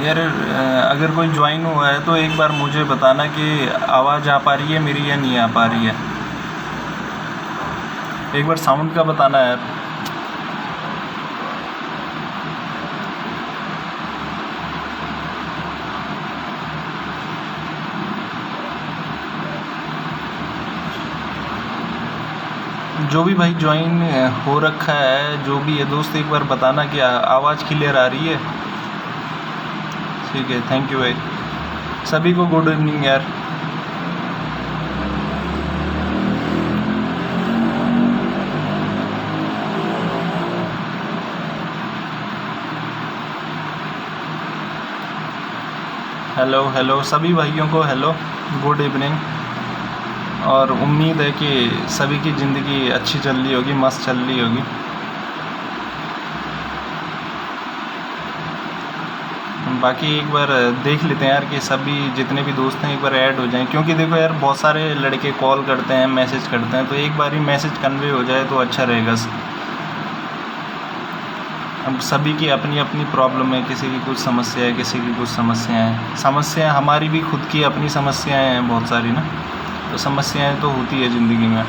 यार अगर कोई ज्वाइन हुआ है तो एक बार मुझे बताना कि आवाज़ आ पा रही है मेरी या नहीं आ पा रही है। एक बार साउंड का बताना यार। जो भी भाई ज्वाइन हो रखा है, जो भी है दोस्त, एक बार बताना कि आवाज़ क्लियर आ रही है। ठीक है, थैंक यू भाई। सभी को गुड इवनिंग यार। हेलो हेलो सभी भाइयों को हेलो, गुड इवनिंग। और उम्मीद है कि सभी की ज़िंदगी अच्छी चल रही होगी, मस्त चल रही होगी। बाकी एक बार देख लेते हैं यार कि सभी जितने भी दोस्त हैं एक बार ऐड हो जाएं, क्योंकि देखो यार बहुत सारे लड़के कॉल करते हैं, मैसेज करते हैं, तो एक बार ही मैसेज कन्वे हो जाए तो अच्छा रहेगा। अब सभी की अपनी अपनी प्रॉब्लम है, किसी की कुछ समस्या है, किसी की कुछ समस्याएं हमारी भी खुद की अपनी समस्याएं हैं बहुत सारी ना, तो समस्याएं तो होती है ज़िंदगी में।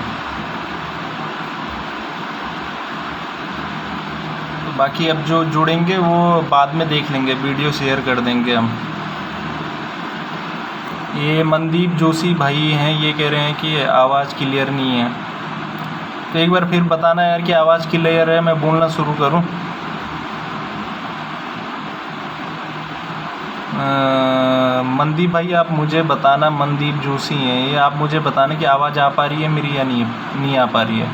तो बाकी अब जो जुड़ेंगे वो बाद में देख लेंगे, वीडियो शेयर कर देंगे हम। ये मनदीप जोशी भाई हैं, ये कह रहे हैं कि आवाज़ क्लियर नहीं है। तो एक बार फिर बताना यार कि आवाज़ क्लियर है, मैं बोलना शुरू करूं। मनदीप भाई आप मुझे बताना, मनदीप जोशी हैं ये, आप मुझे बताना कि आवाज़ आ पा रही है मेरी या नहीं आ पा रही है।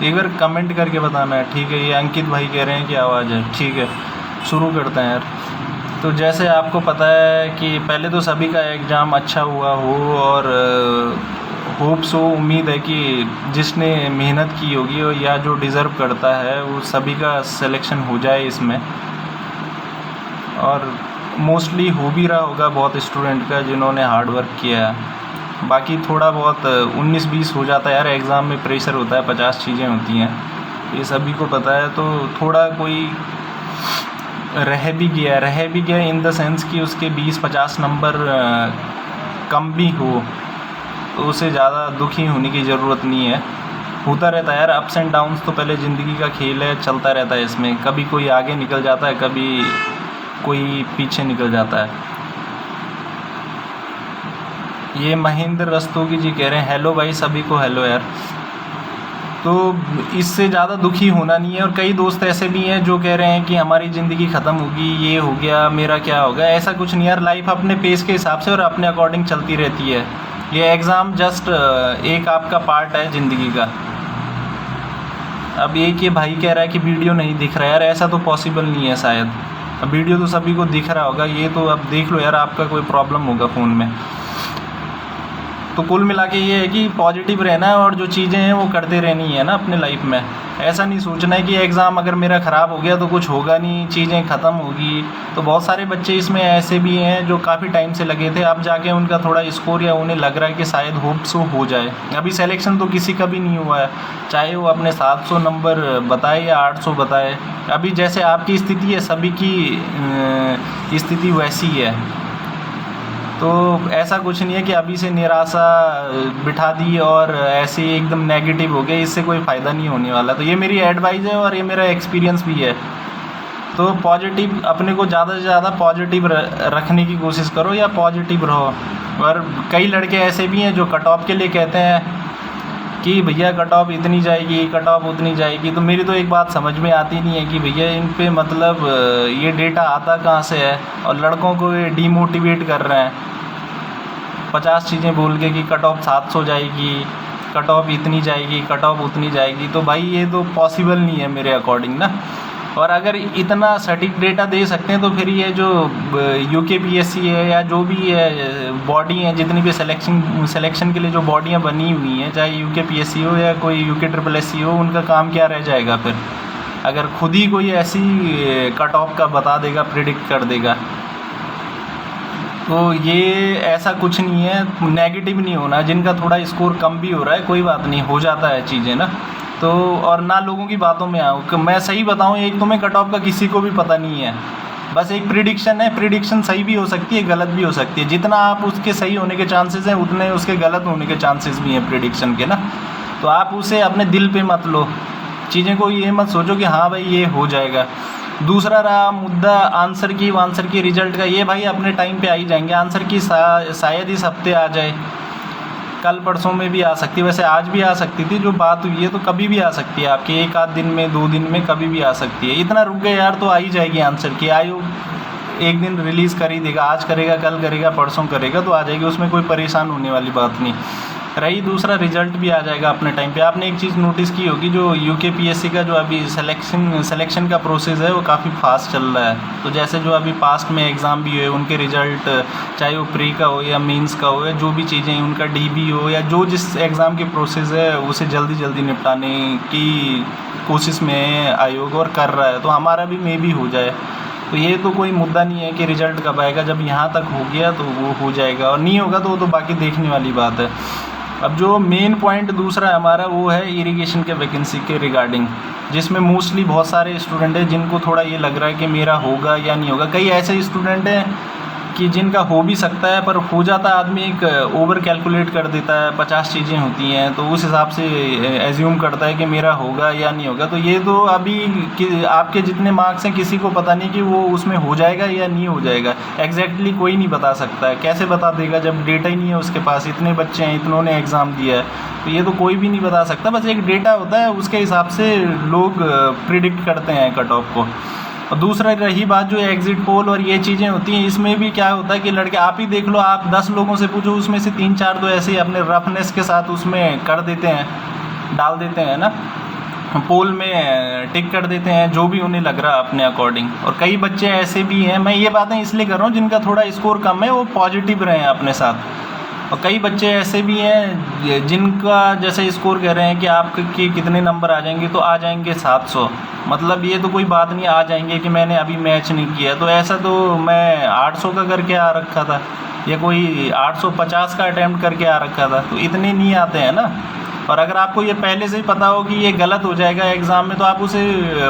एक बार कमेंट करके बताना है, ठीक है। ये अंकित भाई कह रहे हैं कि आवाज़ है, ठीक है। शुरू करते हैं यार। तो जैसे आपको पता है कि पहले तो सभी का एग्ज़ाम अच्छा हुआ हो, और होप सो, उम्मीद है कि जिसने मेहनत की होगी और या जो डिज़र्व करता है वो सभी का सिलेक्शन हो जाए इसमें। और मोस्टली हो भी रहा होगा बहुत स्टूडेंट का जिन्होंने हार्ड वर्क किया है। बाकी थोड़ा बहुत 19-20 हो जाता है यार, एग्ज़ाम में प्रेशर होता है, 50 चीज़ें होती हैं, ये सभी को पता है। तो थोड़ा कोई रह भी गया इन द सेंस कि उसके 20-50 नंबर कम भी हो, तो उसे ज़्यादा दुखी होने की ज़रूरत नहीं है। होता रहता है यार, अप्स एंड डाउन्स तो पहले ज़िंदगी का खेल है, चलता रहता है इसमें। कभी कोई आगे निकल जाता है, कभी कोई पीछे निकल जाता है। ये महेंद्र रस्तोगी जी कह रहे हैं हेलो भाई, सभी को हेलो यार। तो इससे ज़्यादा दुखी होना नहीं है। और कई दोस्त ऐसे भी हैं जो कह रहे हैं कि हमारी ज़िंदगी ख़त्म होगी, ये हो गया, मेरा क्या होगा। ऐसा कुछ नहीं यार, लाइफ अपने पेस के हिसाब से और अपने अकॉर्डिंग चलती रहती है। ये एग्ज़ाम जस्ट एक आपका पार्ट है ज़िंदगी का। अब एक ये भाई कह रहा है कि वीडियो नहीं दिख रहा है यार, ऐसा तो पॉसिबल नहीं है शायद। अब वीडियो तो सभी को दिख रहा होगा, ये तो अब देख लो यार, आपका कोई प्रॉब्लम होगा फ़ोन में। तो कुल मिला के ये है कि पॉजिटिव रहना है और जो चीज़ें हैं वो करते रहनी है ना अपने लाइफ में। ऐसा नहीं सोचना है कि एग्ज़ाम अगर मेरा ख़राब हो गया तो कुछ होगा नहीं, चीज़ें ख़त्म होगी। तो बहुत सारे बच्चे इसमें ऐसे भी हैं जो काफ़ी टाइम से लगे थे, अब जाके उनका थोड़ा स्कोर या उन्हें लग रहा है कि शायद होप सो हो जाए। अभी सिलेक्शन तो किसी का भी नहीं हुआ है, चाहे वो अपने 700 नंबर बताए या 800 बताए। अभी जैसे आपकी स्थिति है, सभी की स्थिति वैसी है। तो ऐसा कुछ नहीं है कि अभी से निराशा बिठा दी और ऐसे ही एकदम नेगेटिव हो गए, इससे कोई फ़ायदा नहीं होने वाला। तो ये मेरी एडवाइस है और ये मेरा एक्सपीरियंस भी है। तो पॉजिटिव, अपने को ज़्यादा से ज़्यादा पॉजिटिव रखने की कोशिश करो या पॉजिटिव रहो। और कई लड़के ऐसे भी हैं जो कट ऑफ के लिए कहते हैं कि भैया कट ऑफ इतनी जाएगी, कट ऑफ उतनी जाएगी। तो मेरी तो एक बात समझ में आती नहीं है कि भैया इन पे मतलब ये डेटा आता कहाँ से है, और लड़कों को ये डीमोटिवेट कर रहे हैं 50 चीज़ें बोल के कि कट ऑफ 700 जाएगी, कट ऑफ इतनी जाएगी, कट ऑफ उतनी जाएगी। तो भाई ये तो पॉसिबल नहीं है मेरे अकॉर्डिंग ना। और अगर इतना सटीक डेटा दे सकते हैं तो फिर ये जो UKPSC है या जो भी है बॉडी हैं, जितनी भी सिलेक्शन के लिए जो बॉडियाँ बनी हुई हैं, चाहे UKPSC हो या कोई UKSSC हो, उनका काम क्या रह जाएगा फिर, अगर खुद ही कोई ऐसी कट ऑफ का बता देगा, प्रिडिक्ट कर देगा। तो ये ऐसा कुछ नहीं है, नेगेटिव नहीं होना। जिनका थोड़ा स्कोर कम भी हो रहा है कोई बात नहीं, हो जाता है चीज़ें ना। तो और ना लोगों की बातों में आऊँ। मैं सही बताऊँ, एक तुम्हें कट ऑफ का किसी को भी पता नहीं है, बस एक प्रिडिक्शन है। प्रिडिक्शन सही भी हो सकती है, गलत भी हो सकती है। जितना आप उसके सही होने के चांसेस हैं उतने उसके गलत होने के चांसेस भी हैं प्रिडिक्शन के ना। तो आप उसे अपने दिल पे मत लो, चीज़ें को ये मत सोचो कि हाँ भाई ये हो जाएगा। दूसरा रहा मुद्दा आंसर की रिजल्ट का, ये भाई अपने टाइम पे आ ही जाएंगे। आंसर की शायद इस हफ्ते आ जाए, कल परसों में भी आ सकती है, वैसे आज भी आ सकती थी। जो बात हुई है तो कभी भी आ सकती है, आपके एक आध दिन में 2 दिन में कभी भी आ सकती है। इतना रुक गए यार तो आ ही जाएगी आंसर की। आयोग एक दिन रिलीज़ कर ही देगा, आज करेगा, कल करेगा, परसों करेगा, तो आ जाएगी, उसमें कोई परेशान होने वाली बात नहीं रही। दूसरा रिजल्ट भी आ जाएगा अपने टाइम पे। आपने एक चीज़ नोटिस की होगी, जो यूकेपीएससी का जो अभी सिलेक्शन का प्रोसेस है वो काफ़ी फास्ट चल रहा है। तो जैसे जो अभी पास्ट में एग्ज़ाम भी हुए उनके रिजल्ट, चाहे वो प्री का हो या मेंस का हो या जो भी चीज़ें, उनका डीबी हो या जो जिस एग्ज़ाम की प्रोसेस है उसे जल्दी जल्दी निपटाने की कोशिश में आयोग और कर रहा है। तो हमारा भी मे भी हो जाए, तो ये तो कोई मुद्दा नहीं है कि रिजल्ट कब आएगा। जब यहाँ तक हो गया तो वो हो जाएगा, और नहीं होगा तो वो तो बाकी देखने वाली बात है। अब जो मेन पॉइंट दूसरा हमारा वो है इरिगेशन के वैकेंसी के रिगार्डिंग, जिसमें मोस्टली बहुत सारे स्टूडेंट हैं जिनको थोड़ा ये लग रहा है कि मेरा होगा या नहीं होगा। कई ऐसे स्टूडेंट हैं कि जिनका हो भी सकता है, पर हो जाता आदमी एक ओवर कैलकुलेट कर देता है, 50 चीज़ें होती हैं तो उस हिसाब से एज्यूम करता है कि मेरा होगा या नहीं होगा। तो ये तो अभी आपके जितने मार्क्स हैं किसी को पता नहीं कि वो उसमें हो जाएगा या नहीं हो जाएगा। एग्जैक्टली कोई नहीं बता सकता है, कैसे बता देगा जब डेटा ही नहीं है उसके पास। इतने बच्चे हैं, इतनों ने एग्ज़ाम दिया है, तो ये तो कोई भी नहीं बता सकता। बस एक डेटा होता है, उसके हिसाब से लोग प्रिडिक्ट करते हैं कट ऑफ को। और दूसरा रही बात जो एग्ज़िट पोल और ये चीज़ें होती हैं, इसमें भी क्या होता है कि लड़के, आप ही देख लो, आप 10 लोगों से पूछो उसमें से 3-4 तो ऐसे ही अपने रफनेस के साथ उसमें कर देते हैं, डाल देते हैं ना, पोल में टिक कर देते हैं जो भी उन्हें लग रहा है अपने अकॉर्डिंग। और कई बच्चे ऐसे भी हैं, मैं ये बातें इसलिए कर रहा हूँ जिनका थोड़ा स्कोर कम है वो पॉजिटिव रहें अपने साथ। और कई बच्चे ऐसे भी हैं जिनका जैसे स्कोर कह रहे हैं कि आपके कितने नंबर आ जाएंगे, तो आ जाएंगे 700। मतलब ये तो कोई बात नहीं, आ जाएंगे कि मैंने अभी मैच नहीं किया। तो ऐसा तो मैं 800 का करके आ रखा था, या कोई 850 का अटैम्प्ट करके आ रखा था, तो इतने नहीं आते हैं ना। और अगर आपको ये पहले से ही पता हो कि ये गलत हो जाएगा एग्ज़ाम में, तो आप उसे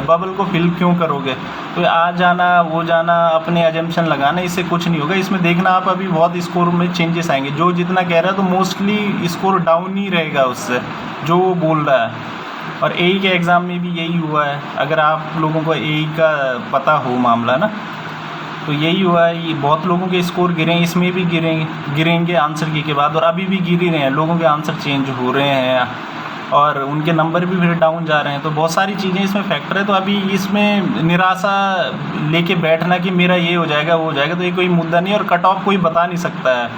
बबल को फिल क्यों करोगे। तो आ जाना वो जाना, अपने एजम्पशन लगाना, इससे कुछ नहीं होगा। इसमें देखना आप अभी बहुत स्कोर में चेंजेस आएंगे। जो जितना कह रहा है तो मोस्टली स्कोर डाउन ही रहेगा उससे जो वो बोल रहा है। और एई के एग्ज़ाम में भी यही हुआ है, अगर आप लोगों को एई का पता हो मामला ना, तो यही हुआ है। ये बहुत लोगों के स्कोर गिरे, इसमें भी गिरेंगे आंसर की के बाद, और अभी भी गिर ही रहे हैं, लोगों के आंसर चेंज हो रहे हैं और उनके नंबर भी फिर डाउन जा रहे हैं। तो बहुत सारी चीज़ें इसमें फैक्टर है। तो अभी इसमें निराशा लेके बैठना कि मेरा ये हो जाएगा वो हो जाएगा, तो ये कोई मुद्दा नहीं। और कट ऑफ कोई बता नहीं सकता है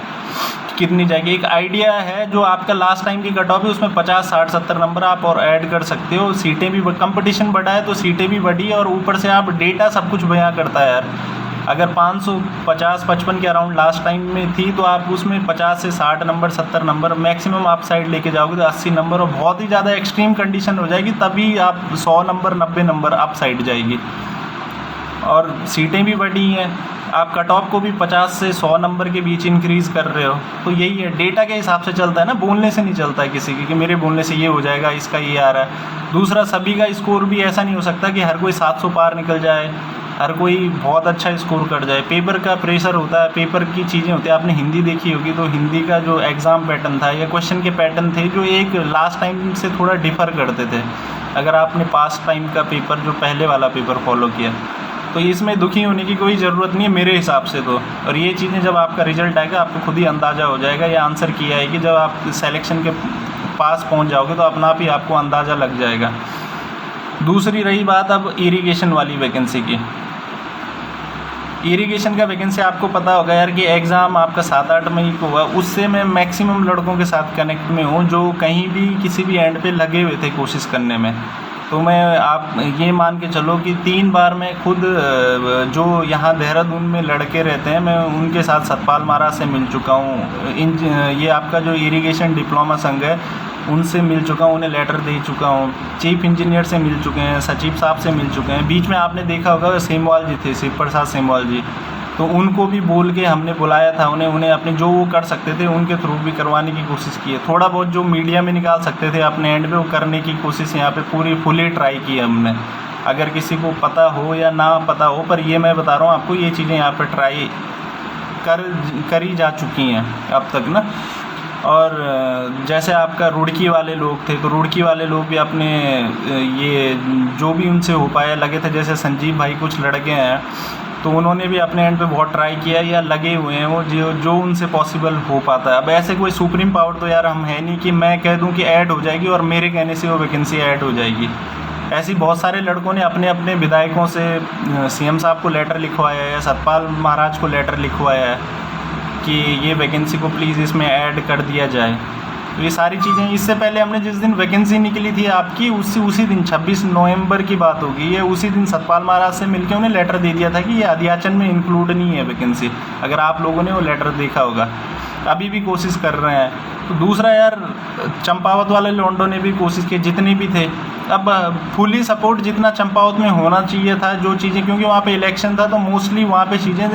कितनी जाएगी। एक आइडिया है, जो आपका लास्ट टाइम की कट ऑफ है उसमें 50, 60, 70 नंबर आप और ऐड कर सकते हो। सीटें भी, कंपटीशन बढ़ा है तो सीटें भी बढ़ी, और ऊपर से आप डेटा सब कुछ बयां करता है यार। अगर 550-55 के अराउंड लास्ट टाइम में थी, तो आप उसमें 50 से 60 नंबर, 70 नंबर मैक्सिमम आप साइड लेके जाओगे तो 80 नंबर, और बहुत ही ज़्यादा एक्सट्रीम कंडीशन हो जाएगी तभी आप 100 नंबर, 90 नंबर आप साइड जाएगी। और सीटें भी बढ़ी हैं, आप कट ऑफ को भी 50 से 100 नंबर के बीच इंक्रीज़ कर रहे हो। तो यही है, डेटा के हिसाब से चलता है ना, बोलने से नहीं चलता है किसी की कि मेरे बोलने से ये हो जाएगा, इसका ये आ रहा है। दूसरा, सभी का स्कोर भी ऐसा नहीं हो सकता कि हर कोई 700 पार निकल जाए, हर कोई बहुत अच्छा स्कोर कर जाए। पेपर का प्रेशर होता है, पेपर की चीज़ें होती है। आपने हिंदी देखी होगी, तो हिंदी का जो एग्ज़ाम पैटर्न था या क्वेश्चन के पैटर्न थे जो एक लास्ट टाइम से थोड़ा डिफ़र करते थे, अगर आपने पास्ट टाइम का पेपर, जो पहले वाला पेपर फॉलो किया। तो इसमें दुखी होने की कोई ज़रूरत नहीं है मेरे हिसाब से तो। और ये चीज़ें जब आपका रिजल्ट आएगा आपको खुद ही अंदाज़ा हो जाएगा, या आंसर किया है कि जब आप सिलेक्शन के पास पहुंच जाओगे तो अपना आप ही आपको अंदाज़ा लग जाएगा। दूसरी रही बात अब इरिगेशन वाली वैकेंसी की। इरिगेशन का वैकेंसी आपको पता होगा यार कि एग्ज़ाम आपका 7-8 मई को हुआ। उससे मैं मैक्सिमम लड़कों के साथ कनेक्ट में हूँ जो कहीं भी किसी भी एंड पे लगे हुए थे कोशिश करने में। तो मैं, आप ये मान के चलो कि 3 बार मैं खुद जो यहाँ देहरादून में लड़के रहते हैं, मैं उनके साथ सतपाल महाराज से मिल चुका हूँ। ये आपका जो इरिगेशन डिप्लोमा संघ है उनसे मिल चुका हूँ, उन्हें लेटर दे चुका हूँ। चीफ इंजीनियर से मिल चुके हैं, सचिव साहब से मिल चुके हैं। बीच में आपने देखा होगा सेमवाल जी थे, शिव प्रसाद सेमवाल जी, तो उनको भी बोल के हमने बुलाया था, उन्हें अपने जो वो कर सकते थे उनके थ्रू भी करवाने की कोशिश की है। थोड़ा बहुत जो मीडिया में निकाल सकते थे अपने एंड पे वो करने की कोशिश यहाँ पे पूरी फुली ट्राई की है हमने। अगर किसी को पता हो या ना पता हो, पर ये मैं बता रहा हूँ आपको, ये चीज़ें यहाँ पे ट्राई करी जा चुकी हैं अब तक ना। और जैसे आपका रुड़की वाले लोग थे, तो रुड़की वाले लोग भी अपने ये जो भी उनसे हो पाया लगे थे, जैसे संजीव भाई कुछ लड़के हैं, तो उन्होंने भी अपने एंड पे बहुत ट्राई किया या लगे हुए हैं वो जो उनसे पॉसिबल हो पाता है। अब ऐसे कोई सुप्रीम पावर तो यार हम है नहीं कि मैं कह दूं कि ऐड हो जाएगी और मेरे कहने से वो वैकेंसी ऐड हो जाएगी। ऐसी बहुत सारे लड़कों ने अपने अपने विधायकों से सीएम साहब को लेटर लिखवाया है, सतपाल महाराज को लेटर लिखवाया है कि ये वैकेंसी को प्लीज़ इसमें ऐड कर दिया जाए। तो ये सारी चीज़ें, इससे पहले हमने जिस दिन वैकेंसी निकली थी आपकी उसी दिन 26 नवंबर की बात होगी, ये उसी दिन सतपाल महाराज से मिलके उन्हें लेटर दे दिया था कि ये अध्याचन में इंक्लूड नहीं है वैकेंसी। अगर आप लोगों ने वो लेटर देखा होगा, अभी भी कोशिश कर रहे हैं। तो दूसरा यार, चंपावत वाले लोंडो ने भी कोशिश की, जितने भी थे। अब फुली सपोर्ट जितना चंपावत में होना चाहिए था जो चीज़ें, क्योंकि वहाँ पे इलेक्शन था तो मोस्टली वहाँ पे चीज़ें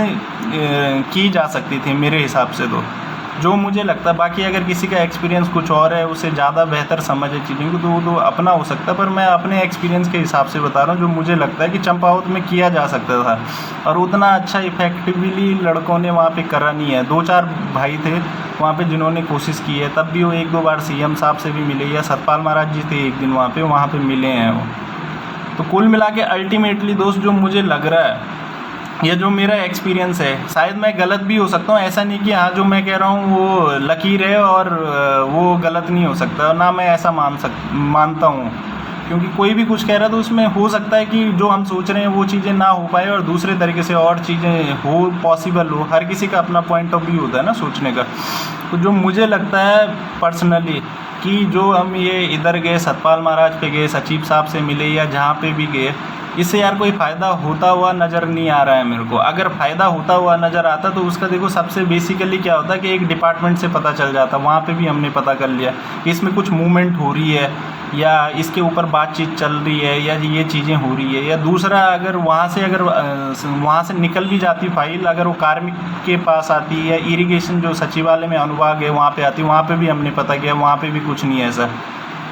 की जा सकती थी मेरे हिसाब से, तो जो मुझे लगता है। बाकी अगर किसी का एक्सपीरियंस कुछ और है, उसे ज़्यादा बेहतर समझ है चीज़ों को, तो वो तो अपना हो सकता है, पर मैं अपने एक्सपीरियंस के हिसाब से बता रहा हूँ जो मुझे लगता है कि चंपावत में किया जा सकता था। और उतना अच्छा इफेक्टिवली लड़कों ने वहाँ पे करा नहीं है। 2-4 भाई थे वहाँ पे जिन्होंने कोशिश की है, तब भी वो 1-2 बार सीएम साहब से भी मिले, या सतपाल महाराज जी थे एक दिन वहाँ पे मिले हैं वो। तो कुल मिला के अल्टीमेटली दोस्त, जो मुझे लग रहा है या जो मेरा एक्सपीरियंस है, शायद मैं गलत भी हो सकता हूँ, ऐसा नहीं कि हाँ जो मैं कह रहा हूँ वो लकीर है और वो गलत नहीं हो सकता, ना मैं ऐसा मानता हूँ। क्योंकि कोई भी कुछ कह रहा है तो उसमें हो सकता है कि जो हम सोच रहे हैं वो चीज़ें ना हो पाए और दूसरे तरीके से और चीज़ें हो, पॉसिबल हो। हर किसी का अपना पॉइंट ऑफ व्यू होता है ना सोचने का। तो जो मुझे लगता है पर्सनली कि जो हम ये इधर गए, सतपाल महाराज पे गए, सचिव साहब से मिले या जहाँ पे भी गए, इससे यार कोई फ़ायदा होता हुआ नज़र नहीं आ रहा है मेरे को। अगर फ़ायदा होता हुआ नज़र आता तो उसका देखो सबसे बेसिकली क्या होता है कि एक डिपार्टमेंट से पता चल जाता। वहाँ पे भी हमने पता कर लिया कि इसमें कुछ मूवमेंट हो रही है या इसके ऊपर बातचीत चल रही है या ये चीज़ें हो रही है। या दूसरा, अगर वहाँ से निकल भी जाती फाइल, अगर वो कार्मिक के पास आती है या इरिगेशन जो सचिवालय में अनुभाग है वहाँ पे आती, वहाँ पे भी हमने पता किया, वहाँ पे भी कुछ नहीं है ऐसा।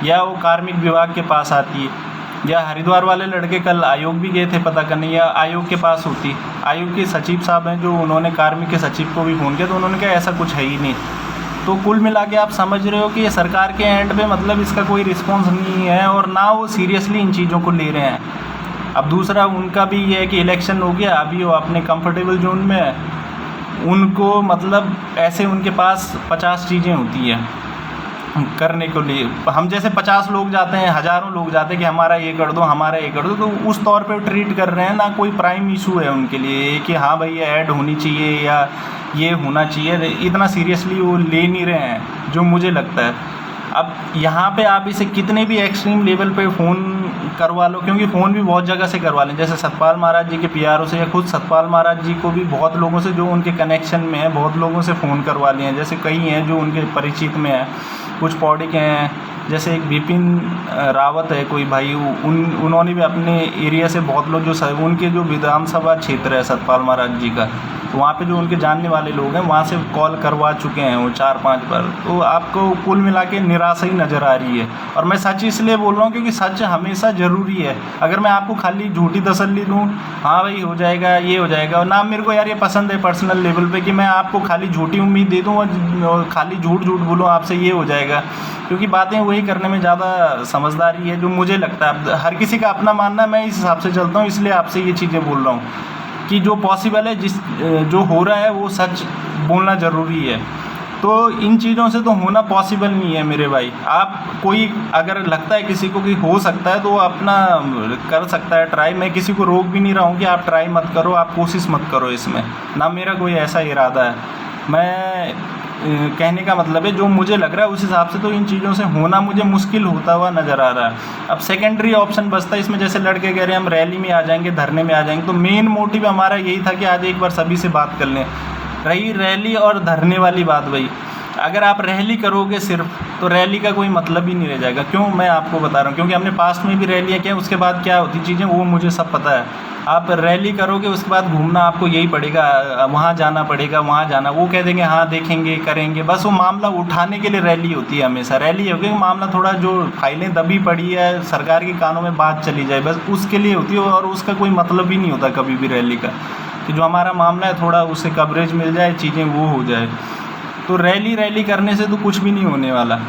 या वो कार्मिक विभाग के पास आती है, या हरिद्वार वाले लड़के कल आयोग भी गए थे पता करने, या आयोग के पास होती। आयोग के सचिव साहब हैं जो, उन्होंने कार्मिक के सचिव को भी फ़ोन किया तो उन्होंने कहा ऐसा कुछ है ही नहीं। तो कुल मिला के आप समझ रहे हो कि ये सरकार के एंड पे मतलब इसका कोई रिस्पॉन्स नहीं है और ना वो सीरियसली इन चीज़ों को ले रहे हैं। अब दूसरा उनका भी ये है कि इलेक्शन हो गया, अभी वो अपने कंफर्टेबल जोन में है, उनको मतलब ऐसे उनके पास 50 चीज़ें होती हैं करने के लिए। हम जैसे 50 लोग जाते हैं, हज़ारों लोग जाते हैं कि हमारा ये कर दो, हमारा ये कर दो, तो उस तौर पे ट्रीट कर रहे हैं। ना कोई प्राइम इशू है उनके लिए कि हाँ भाई ये ऐड होनी चाहिए या ये होना चाहिए, इतना सीरियसली वो ले नहीं रहे हैं जो मुझे लगता है। अब यहाँ पे आप इसे कितने भी एक्सट्रीम लेवल पे फ़ोन करवा लो, क्योंकि फ़ोन भी बहुत जगह से करवा लें, जैसे सतपाल महाराज जी के पीआरओ से, या खुद सतपाल महाराज जी को भी बहुत लोगों से जो उनके कनेक्शन में है, बहुत लोगों से फ़ोन करवा लिए हैं। जैसे कई हैं जो उनके परिचित में है, कुछ पौड़ी के हैं, जैसे एक विपिन रावत है कोई भाई, उन्होंने भी अपने एरिया से बहुत लोग जो उनके जो विधानसभा क्षेत्र है सतपाल महाराज जी का, तो वहाँ पे जो उनके जानने वाले लोग हैं वहाँ से कॉल करवा चुके हैं वो 4-5 बार। तो आपको कुल मिला के निराशा ही नज़र आ रही है। और मैं सच इसलिए बोल रहा हूँ क्योंकि सच हमेशा ज़रूरी है। अगर मैं आपको खाली झूठी तसल्ली दूँ, हाँ भाई हो जाएगा, ये हो जाएगा, और ना मेरे को यार ये पसंद है पर्सनल लेवल पे कि मैं आपको खाली झूठी उम्मीद दे दूँ और खाली झूठ बोलूँ आपसे ये हो जाएगा, क्योंकि बातें वही करने में ज़्यादा समझदारी है जो मुझे लगता है। हर किसी का अपना मानना है, मैं इस हिसाब से चलता हूँ, इसलिए आपसे ये चीज़ें बोल रहा हूँ कि जो पॉसिबल है, जो हो रहा है वो सच बोलना ज़रूरी है। तो इन चीज़ों से तो होना पॉसिबल नहीं है मेरे भाई। आप कोई अगर लगता है किसी को कि हो सकता है तो वो अपना कर सकता है ट्राई। मैं किसी को रोक भी नहीं रहा हूँ कि आप ट्राई मत करो, आप कोशिश मत करो, इसमें ना मेरा कोई ऐसा इरादा है। मैं कहने का मतलब है जो मुझे लग रहा है उस हिसाब से तो इन चीज़ों से होना मुझे मुश्किल होता हुआ नज़र आ रहा है। अब सेकेंडरी ऑप्शन बचता है इसमें, जैसे लड़के कह रहे हैं हम रैली में आ जाएंगे, धरने में आ जाएंगे, तो मेन मोटिव हमारा यही था कि आज एक बार सभी से बात कर लें। रही रैली और धरने वाली बात, भाई अगर आप रैली करोगे सिर्फ, तो रैली का कोई मतलब ही नहीं रह जाएगा। क्यों, मैं आपको बता रहा हूँ, क्योंकि हमने पास्ट में भी रैलियाँ किया, उसके बाद क्या होती चीज़ें वो मुझे सब पता है। आप रैली करोगे उसके बाद घूमना आपको यही पड़ेगा, वहाँ जाना पड़ेगा, वहाँ जाना, वो कह देंगे हाँ देखेंगे करेंगे, बस वो मामला उठाने के लिए रैली होती है हमेशा। रैली होगी मामला थोड़ा जो फाइलें दबी पड़ी है सरकार के कानों में बात चली जाए, बस उसके लिए होती है, और उसका कोई मतलब ही नहीं होता कभी भी रैली का, कि जो हमारा मामला है थोड़ा उससे कवरेज मिल जाए, चीज़ें वो हो जाए। तो रैली करने से तो कुछ भी नहीं होने वाला।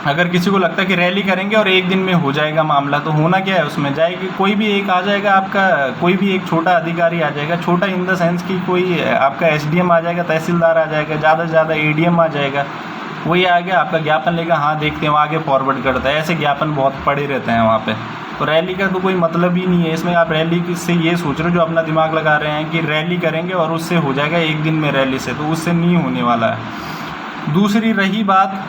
अगर किसी को लगता है कि रैली करेंगे और एक दिन में हो जाएगा मामला, तो होना क्या है उसमें, जाएगी कोई भी एक आ जाएगा आपका, कोई भी एक छोटा अधिकारी आ जाएगा, छोटा इन द सेंस कि कोई आपका एसडीएम आ जाएगा, तहसीलदार आ जाएगा, ज़्यादा से ज़्यादा एडीएम आ जाएगा, वही आ गया आपका ज्ञापन लेगा, हाँ देखते हैं, आगे फॉरवर्ड करता है। ऐसे ज्ञापन बहुत पड़े रहते हैं वहाँ पर। तो रैली का तो कोई मतलब ही नहीं है इसमें। आप रैली से ये सोच रहे हो, जो अपना दिमाग लगा रहे हैं कि रैली करेंगे और उससे हो जाएगा एक दिन में रैली से, तो उससे नहीं होने वाला है। दूसरी रही बात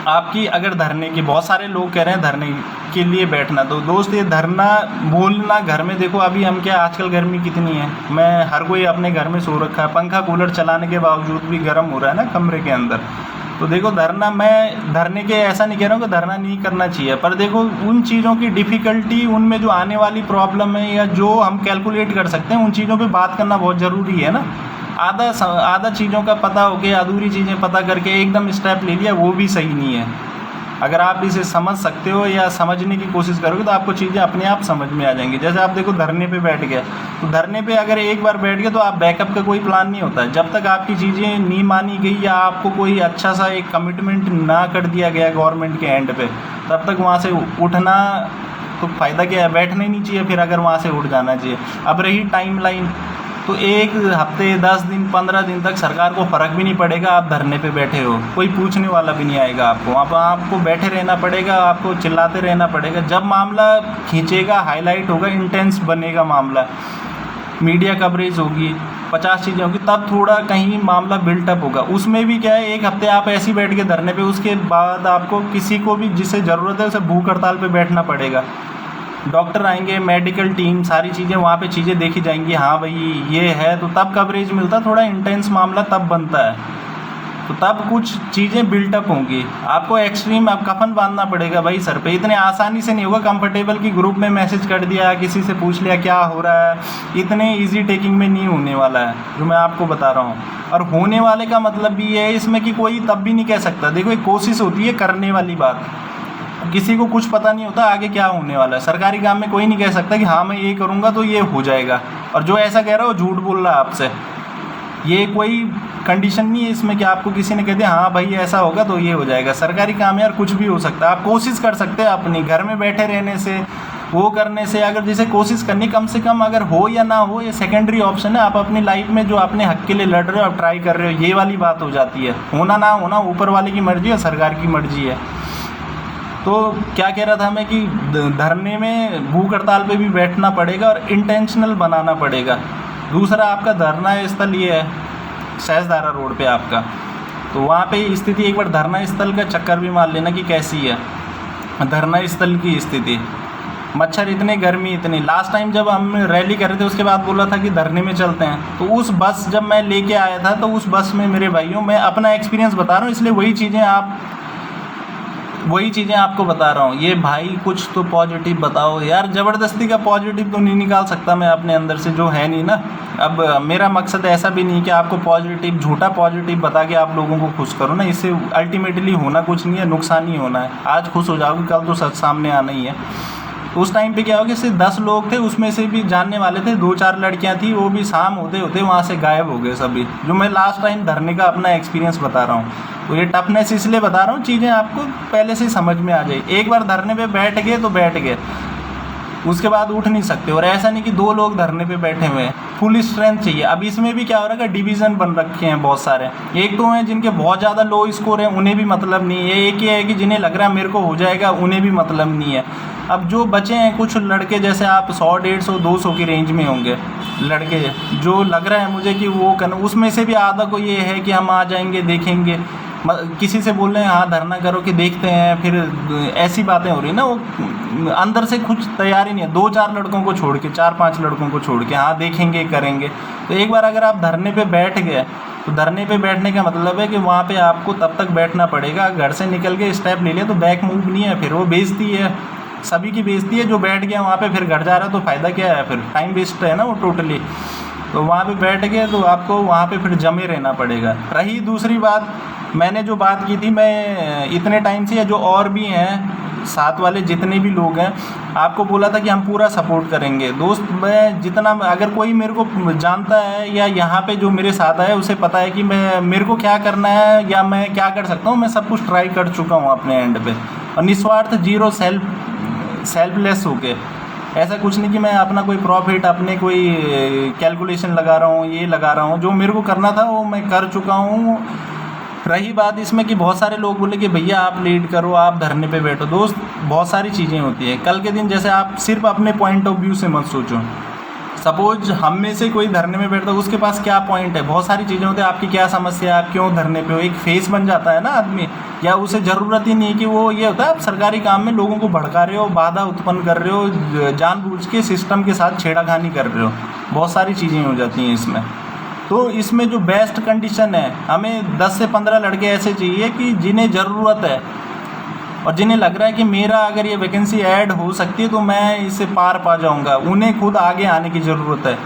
आपकी, अगर धरने की, बहुत सारे लोग कह रहे हैं धरने के लिए बैठना, तो दोस्त ये धरना बोलना घर में, देखो अभी हम क्या, आजकल गर्मी कितनी है, मैं हर कोई अपने घर में सो रखा है, पंखा कूलर चलाने के बावजूद भी गर्म हो रहा है ना कमरे के अंदर। तो देखो धरना, मैं धरने के ऐसा नहीं कह रहा हूँ कि धरना नहीं करना चाहिए, पर देखो उन चीज़ों की डिफ़िकल्टी, उनमें जो आने वाली प्रॉब्लम है या जो हम कैलकुलेट कर सकते हैं, उन चीज़ों पे बात करना बहुत ज़रूरी है ना। आधा चीज़ों का पता हो गया, अधूरी चीज़ें पता करके एकदम स्टेप ले लिया, वो भी सही नहीं है। अगर आप इसे समझ सकते हो या समझने की कोशिश करोगे तो आपको चीज़ें अपने आप समझ में आ जाएंगी। जैसे आप देखो धरने पे बैठ गए, तो धरने पे अगर एक बार बैठ गए तो आप बैकअप का कोई प्लान नहीं होता है। जब तक आपकी चीज़ें नहीं मानी गई या आपको कोई अच्छा सा एक कमिटमेंट ना कर दिया गया गवर्नमेंट के एंड पे, तब तक वहाँ से उठना तो फ़ायदा क्या है, बैठना ही नहीं चाहिए फिर अगर वहाँ से उठ जाना चाहिए। अब रही टाइमलाइन, तो एक हफ्ते 10 दिन 15 दिन तक सरकार को फ़र्क भी नहीं पड़ेगा आप धरने पे बैठे हो, कोई पूछने वाला भी नहीं आएगा आपको। वहाँ पर आपको बैठे रहना पड़ेगा, आपको चिल्लाते रहना पड़ेगा। जब मामला खींचेगा, हाईलाइट होगा, इंटेंस बनेगा मामला, मीडिया कवरेज होगी, 50 चीज़ें होगी, तब थोड़ा कहीं मामला बिल्टअप होगा। उसमें भी क्या है, एक हफ्ते आप ऐसे ही बैठ के धरने पे, उसके बाद आपको किसी को भी जिसे ज़रूरत है उसे भूख हड़ताल पे बैठना पड़ेगा। डॉक्टर आएंगे, मेडिकल टीम, सारी चीज़ें वहाँ पे चीज़ें देखी जाएंगी, हाँ भाई ये है, तो तब कवरेज मिलता, थोड़ा इंटेंस मामला तब बनता है, तो तब कुछ चीज़ें बिल्टअप होंगी। आपको एक्सट्रीम आप कफन बांधना पड़ेगा भाई सर पे, इतने आसानी से नहीं होगा। कंफर्टेबल की ग्रुप में मैसेज कर दिया, किसी से पूछ लिया क्या हो रहा है, इतने ईजी टेकिंग में नहीं होने वाला है जो मैं आपको बता रहा हूँ। और होने वाले का मतलब भी ये है इसमें कि कोई तब भी नहीं कह सकता। देखो एक कोशिश होती है करने वाली बात, किसी को कुछ पता नहीं होता आगे क्या होने वाला है। सरकारी काम में कोई नहीं कह सकता कि हाँ मैं ये करूँगा तो ये हो जाएगा, और जो ऐसा कह रहा है वो झूठ बोल रहा है आपसे। ये कोई कंडीशन नहीं है इसमें कि आपको किसी ने कह दिया हाँ भाई ऐसा होगा तो ये हो जाएगा। सरकारी काम यार कुछ भी हो सकता है। आप कोशिश कर सकते हैं अपनी, घर में बैठे रहने से, वो करने से, अगर जैसे कोशिश करनी, कम से कम अगर हो या ना हो ये सेकेंडरी ऑप्शन है। आप अपनी लाइफ में जो अपने हक के लिए लड़ रहे हो, आप ट्राई कर रहे हो, ये वाली बात हो जाती है। होना ना होना ऊपर वाले की मर्जी है, सरकार की मर्जी है। तो क्या कह रहा था मैं कि धरने में, भूख हड़ताल पे भी बैठना पड़ेगा और इंटेंशनल बनाना पड़ेगा। दूसरा आपका धरना स्थल ये है सहजधारा रोड पे आपका, तो वहाँ पे स्थिति एक बार धरना स्थल का चक्कर भी मार लेना कि कैसी है धरना स्थल की स्थिति। मच्छर इतने, गर्मी इतनी। लास्ट टाइम जब हम रैली कर रहे थे उसके बाद बोला था कि धरने में चलते हैं, तो उस बस जब मैं लेके आया था तो उस बस में मेरे भाइयों, मैं अपना एक्सपीरियंस बता रहा हूँ इसलिए वही चीज़ें आपको बता रहा हूँ। ये भाई कुछ तो पॉजिटिव बताओ यार, ज़बरदस्ती का पॉजिटिव तो नहीं निकाल सकता मैं अपने अंदर से, जो है नहीं ना। अब मेरा मकसद ऐसा भी नहीं कि आपको पॉजिटिव, झूठा पॉजिटिव बता के आप लोगों को खुश करो ना, इससे अल्टीमेटली होना कुछ नहीं है, नुकसान ही होना है। आज खुश हो जाओगे, कल तो सच सामने आना ही है। तो उस टाइम पे क्या हो गया, सिर्फ 10 लोग थे, उसमें से भी जानने वाले थे, 2-4 लड़कियां थी, वो भी शाम होते होते वहाँ से गायब हो गए सभी। जो मैं लास्ट टाइम धरने का अपना एक्सपीरियंस बता रहा हूँ, तो ये टफनेस इसलिए बता रहा हूँ, चीज़ें आपको पहले से समझ में आ जाए। एक बार धरने पे बैठ गए तो बैठ गए, उसके बाद उठ नहीं सकते। और ऐसा नहीं कि 2 लोग धरने पे बैठे हुए हैं, फुल स्ट्रेंथ चाहिए। अब इसमें भी क्या हो रहा है, डिवीज़न बन रखे हैं बहुत सारे। एक तो हैं जिनके बहुत ज़्यादा लो स्कोर है, उन्हें भी मतलब नहीं है। एक ये है कि जिन्हें लग रहा है मेरे को हो जाएगा, उन्हें भी मतलब नहीं है। अब जो बचे हैं कुछ लड़के, जैसे आप 100, 150, 200 की रेंज में होंगे लड़के, जो लग रहा है मुझे कि वो करना, उसमें से भी आधा को ये है कि हम आ जाएंगे, देखेंगे। किसी से बोल रहे हैं हाँ धरना करो कि देखते हैं, फिर ऐसी बातें हो रही ना, वो अंदर से कुछ तैयारी नहीं है। 2-4 लड़कों को छोड़ के, 4-5 लड़कों को छोड़ के हाँ देखेंगे करेंगे। तो एक बार अगर आप धरने पे बैठ गए, तो धरने पे बैठने का मतलब है कि वहाँ पे आपको तब तक बैठना पड़ेगा। घर से निकल के स्टेप ले लिया तो बैक मूव नहीं है, फिर वो बेइज्जती है। सभी की बेइज्जती है। जो बैठ गया वहाँ पे फिर घर जा रहा है तो फ़ायदा क्या है, फिर टाइम वेस्ट है ना वो टोटली। तो वहाँ पे बैठ गए तो आपको वहाँ पे फिर जमे रहना पड़ेगा। रही दूसरी बात, मैंने जो बात की थी, मैं इतने टाइम से, या जो और भी हैं साथ वाले जितने भी लोग हैं, आपको बोला था कि हम पूरा सपोर्ट करेंगे। दोस्त, मैं जितना, अगर कोई मेरे को जानता है या यहाँ पे जो मेरे साथ है उसे पता है कि मेरे को क्या करना है या मैं क्या कर सकता हूँ, मैं सब कुछ ट्राई कर चुका हूँ अपने एंड पे, और निस्वार्थ, जीरो सेल्फलेस होके। ऐसा कुछ नहीं कि मैं अपना कोई प्रॉफिट, अपने कोई कैलकुलेशन लगा रहा हूँ, ये लगा रहा हूँ। जो मेरे को करना था वो मैं कर चुका हूँ। रही बात इसमें कि बहुत सारे लोग बोले कि भैया आप लीड करो, आप धरने पे बैठो। दोस्त, बहुत सारी चीज़ें होती हैं। कल के दिन जैसे आप सिर्फ अपने पॉइंट ऑफ व्यू से मत सोचो। सपोज हम में से कोई धरने में बैठता है, उसके पास क्या पॉइंट है, बहुत सारी चीज़ें होती हैं। आपकी क्या समस्या है, आप क्यों धरने पे हो, एक फेस बन जाता है ना आदमी। या उसे ज़रूरत ही नहीं कि वो, ये होता है आप सरकारी काम में लोगों को भड़का रहे हो, बाधा उत्पन्न कर रहे हो, जानबूझ के सिस्टम के साथ छेड़ाखानी कर रहे हो। बहुत सारी चीज़ें हो जाती हैं इसमें। तो इसमें जो बेस्ट कंडीशन है, हमें 10 से 15 लड़के ऐसे चाहिए कि जिन्हें ज़रूरत है और जिन्हें लग रहा है कि मेरा अगर ये वैकेंसी ऐड हो सकती है तो मैं इसे पार पा जाऊंगा। उन्हें खुद आगे आने की ज़रूरत है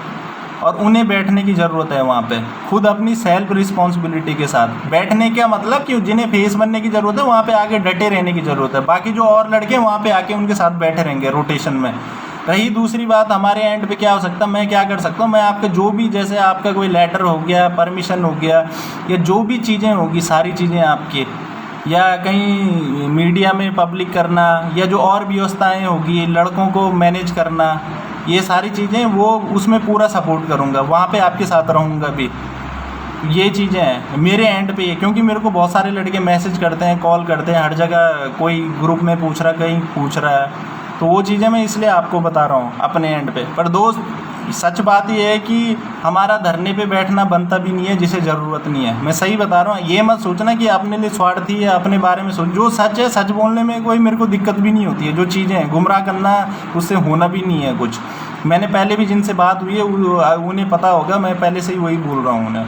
और उन्हें बैठने की ज़रूरत है वहाँ पे, खुद अपनी सेल्फ रिस्पॉन्सिबिलिटी के साथ बैठने। का मतलब कि जिन्हें फेस बनने की ज़रूरत है वहाँ पे आगे डटे रहने की ज़रूरत है। बाकी जो और लड़के वहाँ पे आके उनके साथ बैठे रहेंगे रोटेशन में। रही दूसरी बात, हमारे एंड पे क्या हो सकता है, मैं क्या कर सकता हूँ, मैं आपके जो भी, जैसे आपका कोई लेटर हो गया, परमिशन हो गया, या जो भी चीज़ें होगी, सारी चीज़ें आपकी, या कहीं मीडिया में पब्लिक करना, या जो और व्यवस्थाएं होगी, लड़कों को मैनेज करना, ये सारी चीज़ें, वो उसमें पूरा सपोर्ट करूँगा, वहाँ पे आपके साथ रहूँगा भी। ये चीज़ें हैं मेरे एंड पे, क्योंकि मेरे को बहुत सारे लड़के मैसेज करते हैं, कॉल करते हैं, हर जगह कोई ग्रुप में पूछ रहा, कहीं पूछ रहा है। तो वो चीज़ें मैं इसलिए आपको बता रहा हूँ अपने एंड पे। पर दोस्त, सच बात ये है कि हमारा धरने पे बैठना बनता भी नहीं है जिसे ज़रूरत नहीं है। मैं सही बता रहा हूँ। ये मत सोचना कि अपने लिए स्वार्थी है, अपने बारे में सोच। जो सच है, सच बोलने में कोई मेरे को दिक्कत भी नहीं होती है। जो चीज़ें हैं, गुमराह करना, उससे होना भी नहीं है कुछ। मैंने पहले भी जिनसे बात हुई है उन्हें पता होगा, मैं पहले से ही वही बोल रहा हूँ उन्हें,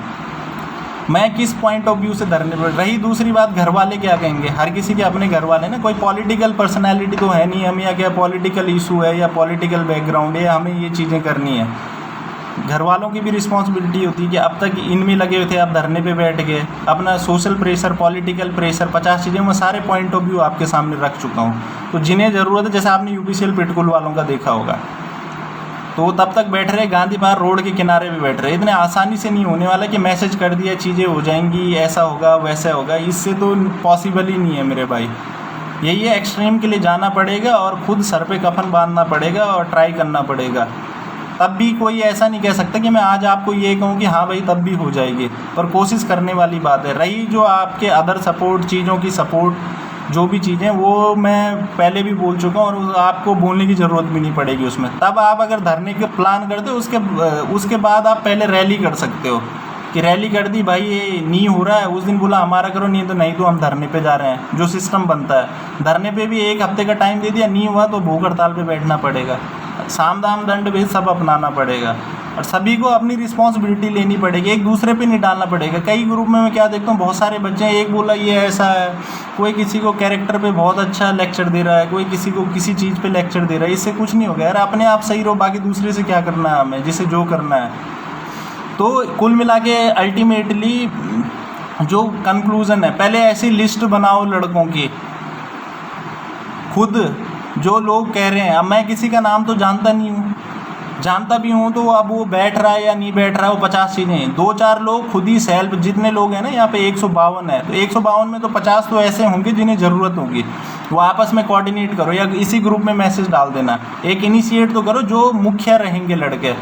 मैं किस पॉइंट ऑफ व्यू से धरने पर। रही दूसरी बात, घर वाले क्या कहेंगे, हर किसी के अपने घर वाले ना, कोई पॉलिटिकल पर्सनालिटी तो है नहीं हम, या क्या पॉलिटिकल इशू है या पॉलिटिकल बैकग्राउंड है, हमें ये चीज़ें करनी है। घर वालों की भी रिस्पॉन्सिबिलिटी होती है कि अब तक इनमें लगे हुए थे, आप धरने पे बैठ गए, अपना सोशल प्रेशर, पॉलिटिकल प्रेशर, 50 चीज़ें, मैं सारे पॉइंट ऑफ व्यू आपके सामने रख चुका हूँ। तो जिन्हें ज़रूरत है, जैसे आपने यूपीसीएल पिटकुल वालों का देखा होगा, तो वो तब तक बैठ रहे गांधी पार्क रोड के किनारे पे बैठ रहे। इतने आसानी से नहीं होने वाला कि मैसेज कर दिया चीज़ें हो जाएंगी, ऐसा होगा वैसा होगा, इससे तो पॉसिबल ही नहीं है मेरे भाई। यही है, एक्सट्रीम के लिए जाना पड़ेगा और खुद सर पे कफन बांधना पड़ेगा और ट्राई करना पड़ेगा। तब भी कोई ऐसा नहीं कह सकता कि मैं आज आपको ये कहूँ कि हाँ भाई तब भी हो जाएगी, पर कोशिश करने वाली बात है। रही जो आपके अदर सपोर्ट, चीज़ों की सपोर्ट, जो भी चीज़ें, वो मैं पहले भी बोल चुका हूँ और आपको बोलने की ज़रूरत भी नहीं पड़ेगी उसमें। तब आप अगर धरने के प्लान करते हो, उसके बाद आप पहले रैली कर सकते हो कि रैली कर दी भाई, ये नहीं हो रहा है, उस दिन बोला हमारा करो, नहीं तो नहीं तो हम धरने पे जा रहे हैं, जो सिस्टम बनता है। धरने पे भी 1 हफ्ते का टाइम दे दिया, नहीं हुआ तो भूख हड़ताल पे बैठना पड़ेगा, साम दाम दंड भेद सब अपनाना पड़ेगा और सभी को अपनी रिस्पॉन्सिबिलिटी लेनी पड़ेगी, एक दूसरे पे नहीं डालना पड़ेगा। कई ग्रुप में मैं क्या देखता हूँ, बहुत सारे बच्चे हैं, एक बोला ये ऐसा है, कोई किसी को कैरेक्टर पे बहुत अच्छा लेक्चर दे रहा है, कोई किसी को किसी चीज़ पे लेक्चर दे रहा है। इससे कुछ नहीं होगा यार, अपने आप सही रहो, बाकी दूसरे से क्या करना है हमें, जिसे जो करना है। तो कुल मिला के अल्टीमेटली जो कंक्लूज़न है, पहले ऐसी लिस्ट बनाओ लड़कों की, खुद जो लोग कह रहे हैं। अब मैं किसी का नाम तो जानता नहीं हूँ, जानता भी हूँ तो अब वो बैठ रहा है या नहीं बैठ रहा है वो 50 चीज़ें। 2-4 लोग खुद ही सेल्फ, जितने लोग हैं ना यहाँ पे 152 है, तो 152 में तो 50 तो ऐसे होंगे जिन्हें ज़रूरत होगी। वो आपस में कोऑर्डिनेट करो या इसी ग्रुप में मैसेज डाल देना, एक इनिशिएट तो करो जो मुख्य रहेंगे लड़के,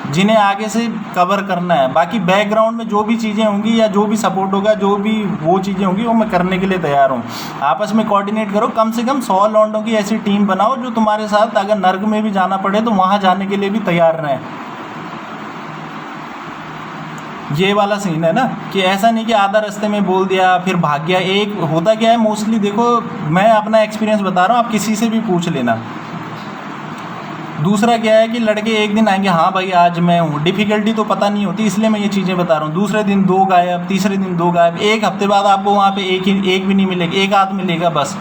जिन्हें आगे से कवर करना है। बाकी बैकग्राउंड में जो भी चीज़ें होंगी या जो भी सपोर्ट होगा, जो भी वो चीज़ें होंगी, वो मैं करने के लिए तैयार हूँ। आपस में कोऑर्डिनेट करो, कम से कम 100 लौंडों की ऐसी टीम बनाओ जो तुम्हारे साथ अगर नर्क में भी जाना पड़े तो वहाँ जाने के लिए भी तैयार रहें। ये वाला सीन है ना, कि ऐसा नहीं कि आधा रास्ते में बोल दिया फिर भाग गया। एक होता क्या है मोस्टली, देखो मैं अपना एक्सपीरियंस बता रहा हूँ, आप किसी से भी पूछ लेना। दूसरा क्या है कि लड़के एक दिन आएंगे, हाँ भाई आज मैं हूँ, डिफ़िकल्टी तो पता नहीं होती, इसलिए मैं ये चीज़ें बता रहा हूँ। दूसरे दिन 2 गायब, तीसरे दिन 2 गायब, 1 हफ्ते बाद आपको वहाँ पे एक भी नहीं मिलेगा, एक आध मिलेगा बस।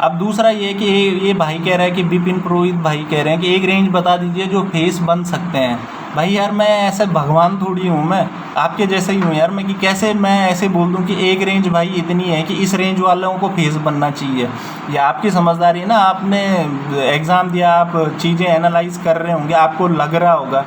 अब दूसरा ये कि ये भाई कह रहा है कि विपिन पुरोहित भाई कह रहे हैं कि एक रेंज बता दीजिए जो फेस बन सकते हैं। भाई यार मैं ऐसे भगवान थोड़ी हूँ, मैं आपके जैसे ही हूँ यार, मैं कि कैसे मैं ऐसे बोल दूँ कि एक रेंज भाई इतनी है कि इस रेंज वालों को फेस बनना चाहिए। ये आपकी समझदारी है ना, आपने एग्ज़ाम दिया, आप चीज़ें एनालाइज कर रहे होंगे, आपको लग रहा होगा।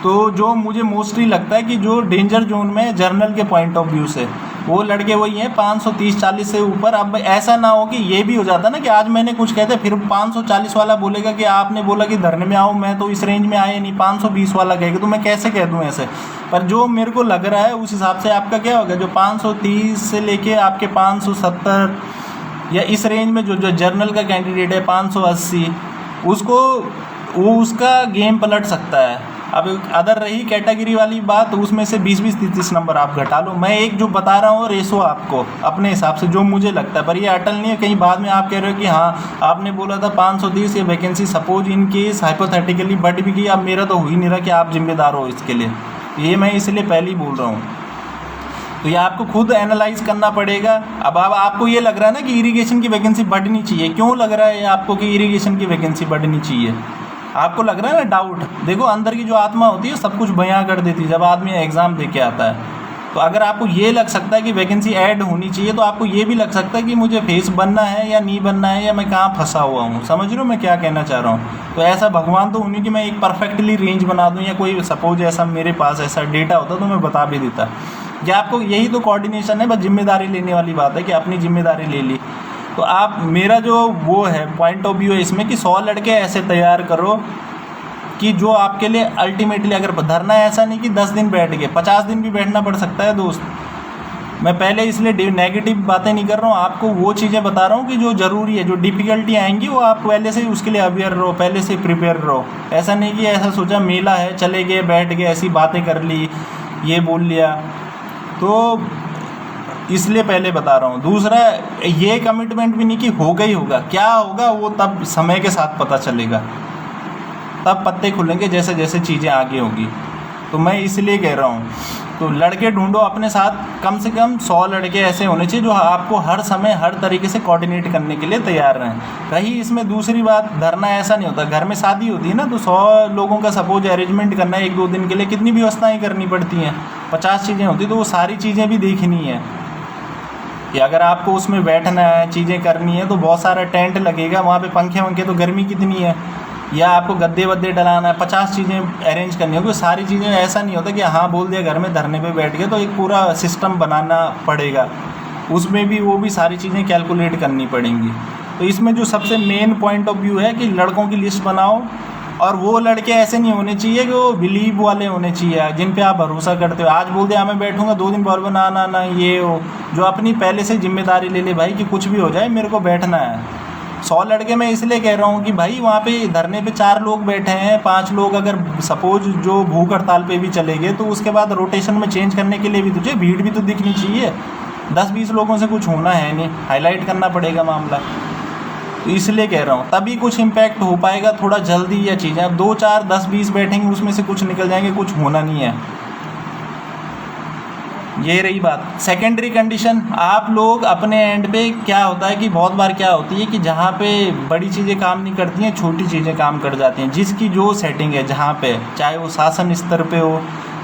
तो जो मुझे मोस्टली लगता है कि जो डेंजर जोन में जर्नल के पॉइंट ऑफ व्यू से वो लड़के वही हैं 530-40 से ऊपर। अब ऐसा ना हो कि ये भी हो जाता ना कि आज मैंने कुछ कहते फिर 540 वाला बोलेगा कि आपने बोला कि धरने में आओ, मैं तो इस रेंज में आया नहीं, 520 वाला कहेगा, तो मैं कैसे कह दूं ऐसे। पर जो मेरे को लग रहा है उस हिसाब से आपका क्या होगा, जो 530 से लेके आपके 570 या इस रेंज में जो जर्नल का कैंडिडेट है 580, उसको वो उसका गेम पलट सकता है। अब अदर रही कैटेगरी वाली बात, उसमें से 20-20 30 नंबर आप घटा लो। मैं एक जो बता रहा हूँ रेशो आपको अपने हिसाब से जो मुझे लगता है, पर ये अटल नहीं है। कहीं बाद में आप कह रहे हो कि हाँ आपने बोला था 530 ये vacancy suppose in case hypothetically बढ़ भी गई, अब मेरा तो हो ही नहीं रहा कि आप जिम्मेदार हो इसके लिए। ये मैं इसलिए पहले ही बोल रहा हूँ। तो ये आपको खुद एनालाइज करना पड़ेगा। अब आपको ये लग रहा है ना कि इरिगेशन की वैकेंसी बढ़नी चाहिए, क्यों लग रहा है आपको कि इरिगेशन की वैकेंसी बढ़नी चाहिए? आपको लग रहा है ना डाउट। देखो अंदर की जो आत्मा होती है सब कुछ बयां कर देती है जब आदमी एग्ज़ाम दे के आता है। तो अगर आपको ये लग सकता है कि वैकेंसी ऐड होनी चाहिए, तो आपको ये भी लग सकता है कि मुझे फेस बनना है या नहीं बनना है, या मैं कहाँ फंसा हुआ हूँ। समझ रहे हो मैं क्या कहना चाह रहा हूँ? तो ऐसा भगवान तो नहीं कि मैं एक परफेक्टली रेंज बना दूँ, या कोई सपोज ऐसा मेरे पास ऐसा डेटा होता तो मैं बता भी देता। या आपको यही तो कोऑर्डिनेशन है, बस जिम्मेदारी लेने वाली बात है कि अपनी जिम्मेदारी ले ली। तो आप मेरा जो वो है पॉइंट ऑफ व्यू है इसमें कि 100 लड़के ऐसे तैयार करो कि जो आपके लिए अल्टीमेटली, अगर धरना ऐसा नहीं कि 10 दिन बैठ गए, 50 दिन भी बैठना पड़ सकता है दोस्त। मैं पहले इसलिए नेगेटिव बातें नहीं कर रहा हूँ, आपको वो चीज़ें बता रहा हूँ कि जो ज़रूरी है, जो डिफ़िकल्टी आएंगी वो आप पहले से ही उसके लिए अवेयर रहो, पहले से प्रिपेयर रहो। ऐसा नहीं कि ऐसा सोचा मेला है चले गए बैठ गए ऐसी बातें कर ली, ये बोल लिया, तो इसलिए पहले बता रहा हूँ। दूसरा ये कमिटमेंट भी नहीं कि होगा ही होगा, क्या होगा वो तब समय के साथ पता चलेगा, तब पत्ते खुलेंगे जैसे जैसे चीज़ें आगे होगी। तो मैं इसलिए कह रहा हूँ, तो लड़के ढूंढो अपने साथ, कम से कम 100 लड़के ऐसे होने चाहिए जो आपको हर समय हर तरीके से कोऑर्डिनेट करने के लिए तैयार रहें। रही इसमें दूसरी बात, धरना ऐसा नहीं होता, घर में शादी होती है ना, तो 100 लोगों का सपोज अरेंजमेंट करना है 1-2 दिन के लिए, कितनी व्यवस्थाएँ करनी पड़ती हैं, 50 चीज़ें होती, तो वो सारी चीज़ें भी देखनी है कि अगर आपको उसमें बैठना है, चीज़ें करनी है, तो बहुत सारा टेंट लगेगा वहाँ पे, पंखे वंखे, तो गर्मी कितनी है, या आपको गद्दे वद्दे डलाना है, 50 चीज़ें अरेंज करनी होगी। सारी चीज़ें ऐसा नहीं होता कि हाँ बोल दिया घर में धरने पे बैठ गए, तो एक पूरा सिस्टम बनाना पड़ेगा, उसमें भी वो भी सारी चीज़ें कैलकुलेट करनी पड़ेंगी। तो इसमें जो सबसे मेन पॉइंट ऑफ व्यू है कि लड़कों की लिस्ट बनाओ, और वो लड़के ऐसे नहीं होने चाहिए कि वो बिलीव वाले होने चाहिए जिन पे आप भरोसा करते हो। आज बोल दिया मैं बैठूंगा, 2 दिन बाद ना ना ना ये हो, जो अपनी पहले से जिम्मेदारी ले ले भाई कि कुछ भी हो जाए मेरे को बैठना है। 100 लड़के मैं इसलिए कह रहा हूँ कि भाई वहाँ पे धरने पे 4 लोग बैठे हैं, 5 लोग अगर सपोज जो भूख हड़ताल पे भी चले गए, तो उसके बाद रोटेशन में चेंज करने के लिए भी तुझे भीड़ भी तो दिखनी चाहिए। 10-20 लोगों से कुछ होना है नहीं, हाईलाइट करना पड़ेगा मामला। तो इसलिए कह रहा हूँ तभी कुछ इम्पैक्ट हो पाएगा थोड़ा जल्दी। या चीज़ें अब 2, 4, 10, 20 बैठेंगे, उसमें से कुछ निकल जाएंगे, कुछ होना नहीं है। ये रही बात। सेकेंडरी कंडीशन, आप लोग अपने एंड पे क्या होता है कि बहुत बार क्या होती है कि जहाँ पे बड़ी चीज़ें काम नहीं करती हैं, छोटी चीज़ें काम कर जाती हैं। जिसकी जो सेटिंग है जहाँ पे, चाहे वो शासन स्तर पे हो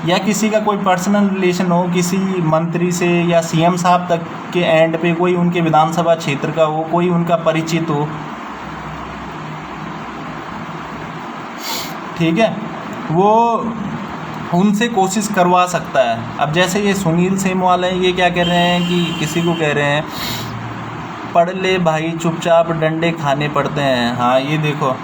या किसी का कोई पर्सनल रिलेशन हो किसी मंत्री से, या सीएम साहब तक के एंड पे कोई उनके विधानसभा क्षेत्र का हो, कोई उनका परिचित हो, ठीक है, वो उनसे कोशिश करवा सकता है। अब जैसे ये सुनील सेमवाल है, ये क्या कह रहे हैं कि किसी को कह रहे हैं पढ़ ले भाई चुपचाप डंडे खाने पड़ते हैं। हाँ ये देखो,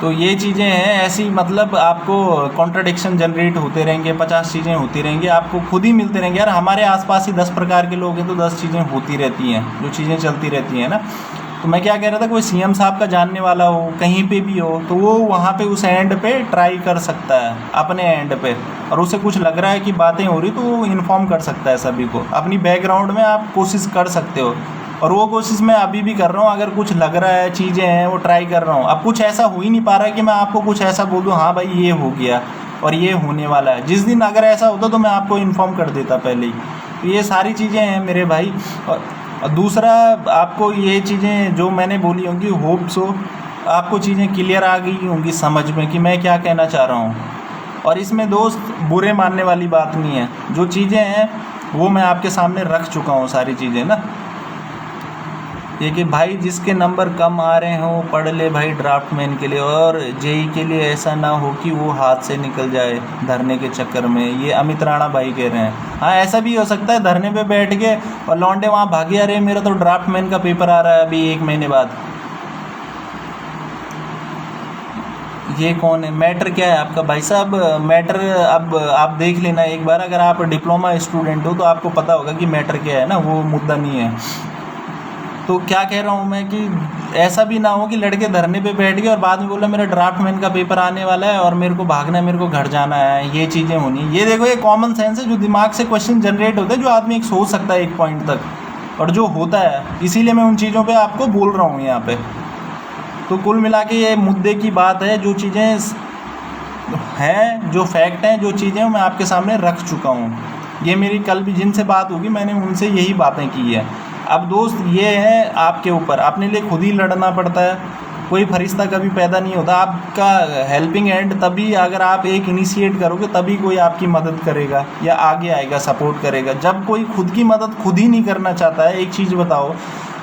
तो ये चीज़ें हैं ऐसी, मतलब आपको कॉन्ट्रडिक्शन जनरेट होते रहेंगे, 50 चीज़ें होती रहेंगी, आपको खुद ही मिलते रहेंगे। यार हमारे आसपास ही 10 प्रकार के लोग हैं, तो 10 चीज़ें होती रहती हैं, जो चीज़ें चलती रहती हैं ना। तो मैं क्या कह रहा था, कोई सीएम साहब का जानने वाला हो कहीं पे भी हो, तो वो वहाँ पे उस एंड पे ट्राई कर सकता है अपने एंड पे, और उसे कुछ लग रहा है कि बातें हो रही, तो वो इन्फॉर्म कर सकता है सभी को। अपनी बैकग्राउंड में आप कोशिश कर सकते हो, और वो कोशिश मैं अभी भी कर रहा हूँ। अगर कुछ लग रहा है, चीज़ें हैं, वो ट्राई कर रहा हूँ। अब कुछ ऐसा हो ही नहीं पा रहा है कि मैं आपको कुछ ऐसा बोल दूँ हाँ भाई ये हो गया और ये होने वाला है। जिस दिन अगर ऐसा होता तो मैं आपको इन्फॉर्म कर देता पहले ही। तो ये सारी चीज़ें हैं मेरे भाई। और और दूसरा, आपको ये चीज़ें जो मैंने बोली होंगी, होप सो आपको चीज़ें क्लियर आ गई होंगी समझ में कि मैं क्या कहना चाह रहा हूँ। और इसमें दोस्त बुरे मानने वाली बात नहीं है, जो चीज़ें हैं वो मैं आपके सामने रख चुका हूँ सारी चीज़ें ना। ये कि भाई जिसके नंबर कम आ रहे हों पढ़ ले भाई ड्राफ्टमैन के लिए, और जेई के लिए ऐसा ना हो कि वो हाथ से निकल जाए धरने के चक्कर में। ये अमित राणा भाई कह रहे हैं। हाँ, ऐसा भी हो सकता है धरने पे बैठ के और लौंडे वहाँ भागे, अरे मेरा तो ड्राफ्टमैन का पेपर आ रहा है अभी 1 महीने बाद। ये कौन है, मैटर क्या है आपका भाई साहब? मैटर अब आप देख लेना एक बार, अगर आप डिप्लोमा स्टूडेंट हो तो आपको पता होगा कि मैटर क्या है ना, वो मुद्दा नहीं है। तो क्या कह रहा हूँ मैं कि ऐसा भी ना हो कि लड़के धरने पे बैठ गए और बाद में बोला मेरा ड्राफ्टमैन का पेपर आने वाला है और मेरे को भागना है, मेरे को घर जाना है। ये चीज़ें होनी, ये देखो ये कॉमन सेंस है, जो दिमाग से क्वेश्चन जनरेट होते हैं, जो आदमी एक सोच सकता है एक पॉइंट तक, और जो होता है, इसीलिए मैं उन चीज़ों पर आपको बोल रहा हूँ यहाँ पर। तो कुल मिला के ये मुद्दे की बात है, जो चीज़ें हैं, जो फैक्ट हैं, जो चीज़ें मैं आपके सामने रख चुका हूँ। ये मेरी कल भी जिनसे बात होगी मैंने उनसे यही बातें की है। अब दोस्त ये है आपके ऊपर, अपने लिए खुद ही लड़ना पड़ता है। कोई फरिश्ता कभी पैदा नहीं होता। आपका हेल्पिंग हैंड तभी, अगर आप एक इनिशिएट करोगे तभी कोई आपकी मदद करेगा या आगे आएगा, सपोर्ट करेगा। जब कोई खुद की मदद खुद ही नहीं करना चाहता है, एक चीज़ बताओ,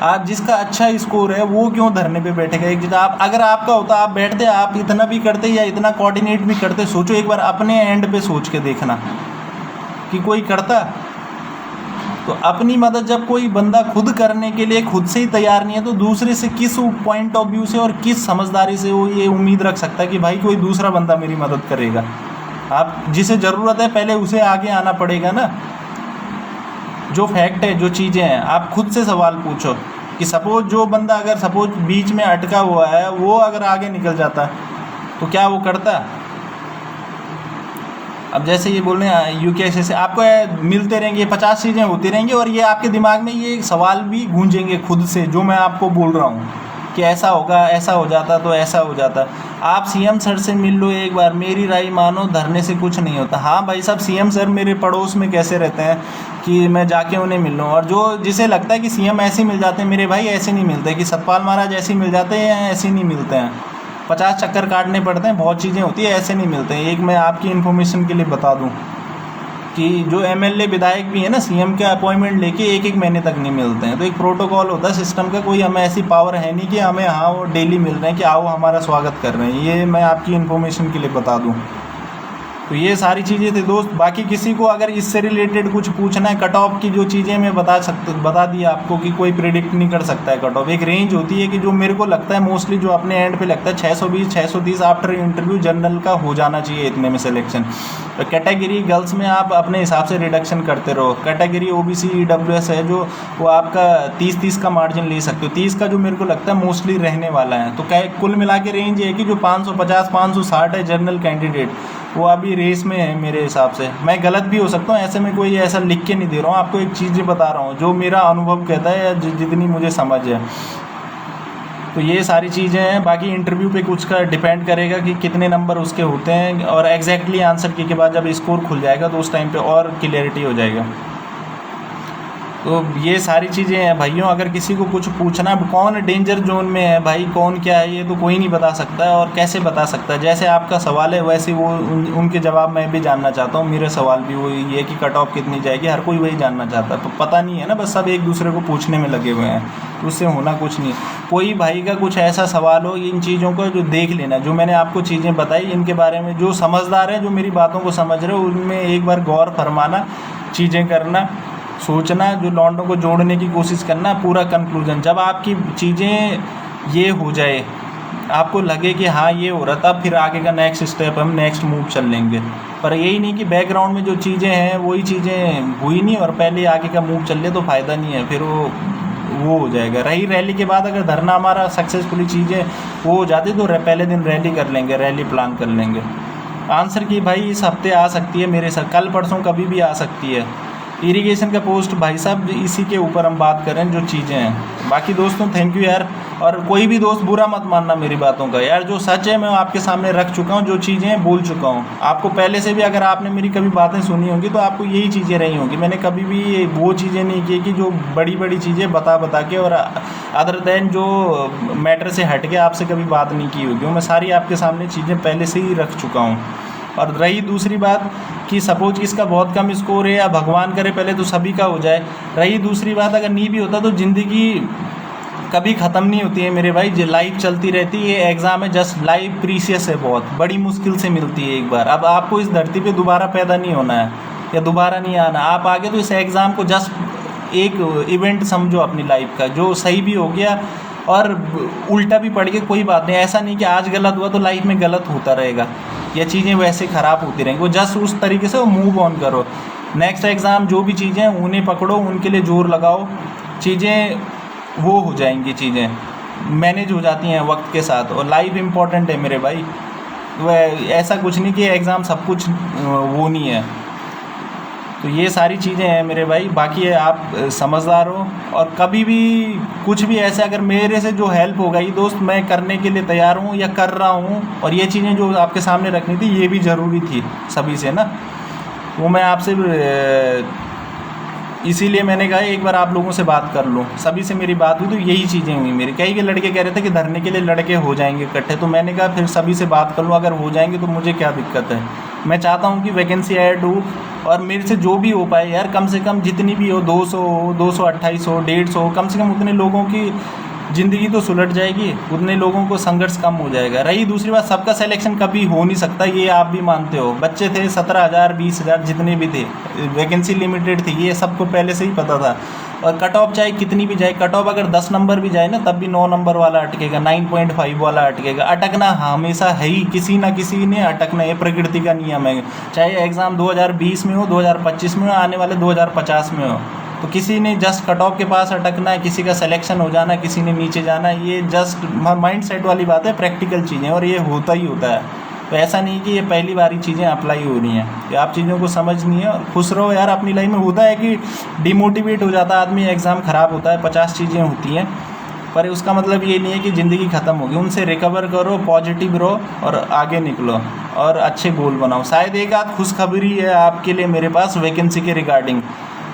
आप जिसका अच्छा स्कोर है वो क्यों धरने पे बैठेगा? एक चीज़, आप अगर आपका होता आप बैठते, आप इतना भी करते या इतना कोऑर्डिनेट भी करते। सोचो एक बार अपने एंड पे सोच के देखना कि कोई करता। तो अपनी मदद जब कोई बंदा खुद करने के लिए खुद से ही तैयार नहीं है, तो दूसरे से किस पॉइंट ऑफ व्यू से और किस समझदारी से वो ये उम्मीद रख सकता है कि भाई कोई दूसरा बंदा मेरी मदद करेगा? आप जिसे ज़रूरत है पहले उसे आगे आना पड़ेगा ना। जो फैक्ट है, जो चीज़ें हैं, आप खुद से सवाल पूछो कि सपोज जो बंदा अगर सपोज बीच में अटका हुआ है, वो अगर आगे निकल जाता तो क्या वो करता? अब जैसे ये बोल रहे हैं यूकेएसए से आपको मिलते रहेंगे, 50 चीज़ें होती रहेंगी और ये आपके दिमाग में ये सवाल भी गूंजेंगे खुद से, जो मैं आपको बोल रहा हूँ कि ऐसा होगा, ऐसा हो जाता तो ऐसा हो जाता। आप सीएम सर से मिल लो एक बार, मेरी राय मानो, धरने से कुछ नहीं होता। हाँ भाई साहब, सीएम सर मेरे पड़ोस में कैसे रहते हैं कि मैं जाके उन्हें मिल लूँ। और जो जिसे लगता है कि सीएम ऐसे मिल जाते हैं, मेरे भाई ऐसे नहीं मिलते, कि सतपाल महाराज ऐसे मिल जाते हैं, ऐसे नहीं मिलते हैं। 50 चक्कर काटने पड़ते हैं, बहुत चीज़ें होती है, ऐसे नहीं मिलते हैं। एक मैं आपकी इन्फॉर्मेशन के लिए बता दूं कि जो एमएलए विधायक भी है ना, सीएम के अपॉइंटमेंट लेके 1-1 महीने तक नहीं मिलते हैं। तो एक प्रोटोकॉल होता है सिस्टम का, कोई हमें ऐसी पावर है नहीं कि हमें हाँ वो डेली मिल रहे हैं कि आओ हमारा स्वागत कर रहे हैं। ये मैं आपकी इन्फॉर्मेशन के लिए बता दूँ। तो ये सारी चीज़ें थे दोस्त। बाकी किसी को अगर इससे रिलेटेड कुछ पूछना है, कट ऑफ की जो चीज़ें मैं बता दिया आपको कि कोई प्रिडिक्ट नहीं कर सकता है कट ऑफ। एक रेंज होती है कि जो मेरे को लगता है मोस्टली जो अपने एंड पे लगता है 620 630 आफ्टर इंटरव्यू जनरल का हो जाना चाहिए इतने में सिलेक्शन। तो कैटेगरी गर्ल्स में आप अपने हिसाब से रिडक्शन करते रहो। कैटेगरी ओबीसी ईडब्ल्यूएस है जो, वो आपका 30-30 का मार्जिन ले सकते हो। 30 का जो मेरे को लगता है मोस्टली रहने वाला है। तो कुल मिला के रेंज ये है कि जो 550 560 है जनरल कैंडिडेट, वो अभी रेस में है मेरे हिसाब से। मैं गलत भी हो सकता हूँ, ऐसे में कोई ऐसा लिख के नहीं दे रहा हूँ आपको, एक चीज़ बता रहा हूँ जो मेरा अनुभव कहता है या जितनी मुझे समझ है। तो ये सारी चीज़ें हैं। बाकी इंटरव्यू पे कुछ का डिपेंड करेगा कि कितने नंबर उसके होते हैं, और एग्जैक्टली आंसर के बाद जब स्कोर खुल जाएगा तो उस टाइम पे और क्लियरिटी हो जाएगा। तो ये सारी चीज़ें हैं भाइयों। अगर किसी को कुछ पूछना, कौन डेंजर जोन में है भाई, कौन क्या है, ये तो कोई नहीं बता सकता है। और कैसे बता सकता है? जैसे आपका सवाल है वैसे वो उनके जवाब मैं भी जानना चाहता हूँ। मेरे सवाल भी वही है कि कट ऑफ कितनी जाएगी, हर कोई वही जानना चाहता है। तो पता नहीं है ना, बस सब एक दूसरे को पूछने में लगे हुए हैं, उससे होना कुछ नहीं। कोई भाई का कुछ ऐसा सवाल हो इन चीज़ों को जो देख लेना, जो मैंने आपको चीज़ें बताई इनके बारे में, जो समझदार है, जो मेरी बातों को समझ रहे हो, उनमें एक बार गौर फरमाना, चीज़ें करना, सोचना, जो लॉन्डों को जोड़ने की कोशिश करना। पूरा कंक्लूजन जब आपकी चीज़ें ये हो जाए, आपको लगे कि हाँ ये हो रहा, तब फिर आगे का नेक्स्ट स्टेप हम नेक्स्ट मूव चल लेंगे। पर यही नहीं कि बैकग्राउंड में जो चीज़ें हैं वही चीज़ें हुई नहीं और पहले आगे का मूव चल ले, तो फ़ायदा नहीं है, फिर वो हो जाएगा। रही रैली के बाद अगर धरना हमारा सक्सेसफुली चीज़ें वो हो जाती तो पहले दिन रैली कर लेंगे, रैली प्लान कर लेंगे। आंसर की भाई इस हफ्ते आ सकती है मेरे साथ, कल परसों कभी भी आ सकती है। इरिगेशन का पोस्ट भाई साहब इसी के ऊपर हम बात करें जो चीज़ें हैं। बाकी दोस्तों थैंक यू यार। और कोई भी दोस्त बुरा मत मानना मेरी बातों का यार, जो सच है मैं आपके सामने रख चुका हूँ, जो चीज़ें बोल चुका हूँ। आपको पहले से भी अगर आपने मेरी कभी बातें सुनी होंगी तो आपको यही चीज़ें रही होंगी। मैंने कभी भी वो चीज़ें नहीं की कि जो बड़ी बड़ी चीज़ें बता के और अदर देन जो मैटर से हट के आपसे कभी बात नहीं की होगी। मैं सारी आपके सामने चीज़ें पहले से ही रख चुका हूँ। और रही दूसरी बात कि सपोज इसका बहुत कम स्कोर है या भगवान करे पहले तो सभी का हो जाए, रही दूसरी बात अगर नहीं भी होता तो ज़िंदगी कभी ख़त्म नहीं होती है मेरे भाई, लाइफ चलती रहती है। ये एग्ज़ाम है जस्ट, लाइफ प्रीशियस है, बहुत बड़ी मुश्किल से मिलती है एक बार। अब आपको इस धरती पे दोबारा पैदा नहीं होना है या दोबारा नहीं आना, आप आगे तो इस एग्ज़ाम को जस्ट एक इवेंट समझो अपनी लाइफ का, जो सही भी हो गया और उल्टा भी पड़ गया कोई बात नहीं। ऐसा नहीं कि आज गलत हुआ तो लाइफ में गलत होता रहेगा या चीज़ें वैसे ख़राब होती रहेंगी, वो जस्ट उस तरीके से मूव ऑन करो। नेक्स्ट एग्ज़ाम जो भी चीज़ें हैं उन्हें पकड़ो, उनके लिए जोर लगाओ, चीज़ें वो हो जाएंगी, चीज़ें मैनेज हो जाती हैं वक्त के साथ। और लाइफ इम्पॉर्टेंट है मेरे भाई, वह ऐसा कुछ नहीं कि एग्ज़ाम सब कुछ वो नहीं है। तो ये सारी चीज़ें हैं मेरे भाई, बाकी आप समझदार हो और कभी भी कुछ भी ऐसे अगर मेरे से जो हेल्प हो गई दोस्त, मैं करने के लिए तैयार हूँ या कर रहा हूँ। और ये चीज़ें जो आपके सामने रखनी थी ये भी ज़रूरी थी सभी से ना, वो मैं आपसे इसीलिए मैंने कहा एक बार आप लोगों से बात कर लूँ। सभी से मेरी बात हुई तो यही चीज़ें हुई मेरी। कई के लड़के कह रहे थे कि धरने के लिए लड़के हो जाएंगे इकट्ठे, तो मैंने कहा फिर सभी से बात कर लूँ, अगर हो जाएंगे तो मुझे क्या दिक्कत है। मैं चाहता हूँ कि वैकेंसी ऐड हो और मेरे से जो भी हो पाए यार, कम से कम जितनी भी हो, 200 हो, 228 हो, 150 हो, कम से कम उतने लोगों की ज़िंदगी तो सुलट जाएगी, उतने लोगों को संघर्ष कम हो जाएगा। रही दूसरी बात, सबका सिलेक्शन कभी हो नहीं सकता, ये आप भी मानते हो। बच्चे थे 17,000 20,000 जितने भी थे, वैकेंसी लिमिटेड थी, ये सबको पहले से ही पता था। और कट ऑफ चाहे कितनी भी जाए, कट ऑफ अगर 10 नंबर भी जाए ना तब भी 9 नंबर वाला अटकेगा, 9.5 वाला अटकेगा। अटकना हमेशा है ही, किसी ना किसी ने अटकना, ये प्रकृति का नियम है। चाहे एग्ज़ाम 2020 में हो, 2025 में हो, आने वाले 2050 में हो, तो किसी ने जस्ट कट ऑफ के पास अटकना है, किसी का सिलेक्शन हो जाना है, किसी ने नीचे जाना है। ये जस्ट माइंड सेट वाली बात है, प्रैक्टिकल चीज़ें, और ये होता ही होता है। तो ऐसा नहीं कि ये पहली बारी चीज़ें अप्लाई हो रही हैं, कि आप चीज़ों को समझनी है और खुश रहो यार अपनी लाइफ में। होता है कि डिमोटिवेट हो जाता है आदमी, एग्ज़ाम ख़राब होता है, 50 चीज़ें होती हैं, पर उसका मतलब ये नहीं है कि ज़िंदगी ख़त्म होगी। उनसे रिकवर करो, पॉजिटिव रहो और आगे निकलो और अच्छे गोल बनाओ। शायद एक आध खुशखबरी है आपके लिए मेरे पास वैकेंसी के रिगार्डिंग,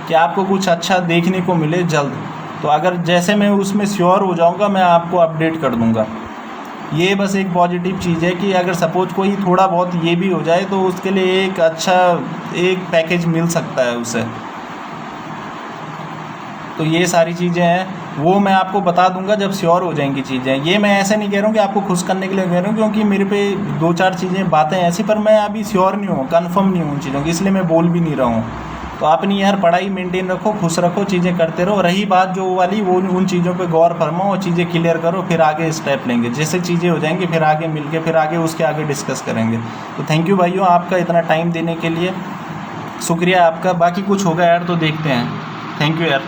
कि आपको कुछ अच्छा देखने को मिले जल्द। तो अगर जैसे मैं उसमें श्योर हो जाऊंगा मैं आपको अपडेट कर दूंगा। ये बस एक पॉजिटिव चीज़ है कि अगर सपोज कोई थोड़ा बहुत ये भी हो जाए तो उसके लिए एक अच्छा एक पैकेज मिल सकता है उसे। तो ये सारी चीज़ें हैं, वो मैं आपको बता दूंगा जब श्योर हो जाएंगी चीज़ें। ये मैं ऐसे नहीं कह रहा हूँ कि आपको खुश करने के लिए कह रहा हूँ, क्योंकि मेरे पे 2-4 चीज़ें बातें ऐसी, पर मैं अभी श्योर नहीं हूँ, कन्फर्म नहीं हूँ चीज़ों की, इसलिए मैं बोल भी नहीं रहा हूँ। तो अपनी यार पढ़ाई मेंटेन रखो, खुश रखो, चीज़ें करते रहो। रही बात जो वाली, वो उन चीज़ों पे गौर फरमाओ और चीज़ें क्लियर करो, फिर आगे स्टेप लेंगे। जैसे चीज़ें हो जाएंगी फिर आगे मिलके फिर आगे उसके आगे डिस्कस करेंगे। तो थैंक यू भाइयों आपका इतना टाइम देने के लिए, शुक्रिया आपका। बाकी कुछ होगा यार तो देखते हैं। थैंक यू यार।